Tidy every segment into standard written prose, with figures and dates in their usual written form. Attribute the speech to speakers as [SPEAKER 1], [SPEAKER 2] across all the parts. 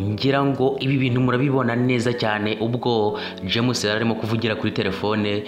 [SPEAKER 1] ngira ngo ibi bintu murabibona neza cyane ubwo James yararimo kuvugira kuri telefone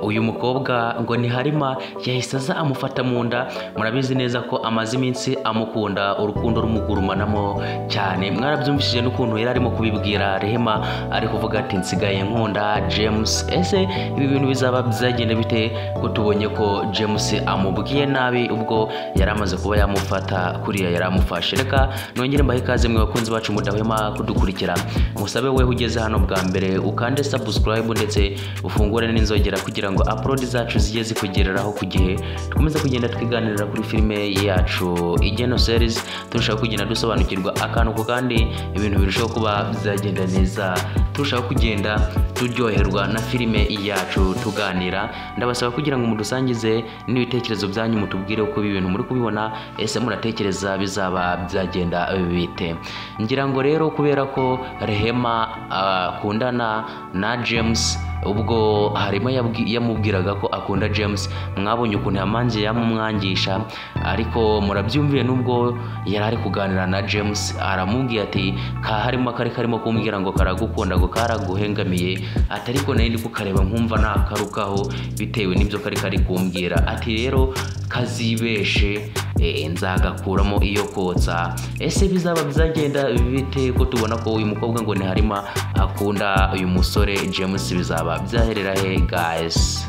[SPEAKER 1] uyu mukobwa ngo ni Harima yahise aza amufata mu nda. Murabizi neza ko amaze iminsi amukunda, urukundo rumugurumanamo cyane. Mwarabyumvishije n'ukuntu yari arimo kubibwira Rehema, ari kuvuga ati nsigaye nkunda James. Ese ibi bintu bizaba byagenda bite ko tubonye ko James amubwiye nabi ubwo yari amaze kuba yamufata kuriya yari amufashe? Reka nongere mbahe ikaze mwe bakunzi bacu mudahwema kudukurikira, musabe wewe ugeze hano bwa mbere ukande subscribe ndetse ufungure n'inzogera kugira ngo upload zacu zijye zikugereraho ku gihe. Tukomeza kugenda twiganirira kuri filime yacu Igeno series, turashaka kugenda dusobanukirwa akantu ko kandi ibintu birushaho kuba bizagenda neza, turashaka kugenda turyoherwa na filime yacu tuganira. Ndabasaba kugira ngo mudusangize n'ibitekerezo byanyu, mutubwire uko ibintu muri kubibona. Ese muratekereza bizaba byagenda bite? Ngira ngo rero kubera ko Rehema akundana na James, ubwo Harima yamubwiraga ko akunda James, mwabonye ukuntu yamangiye yamumwangisha, ariko murabyumviye nubwo yari ari kuganira na James aramubwiye ati ka Harima kari karimo kumbwira ngo karagukunda ngo karaguhengamiye, atariko nari ndi kukareba nkumva nakarukaho bitewe n'ibyo kari kumbwira. Ati rero kazibeshe nzagakuramo iyo kotsa. Ese bizaba bizagenda bite ko tubona ko uyu mukobwa ngo ni Harima akunda uyu musore James? Bizaba byaherera he guys?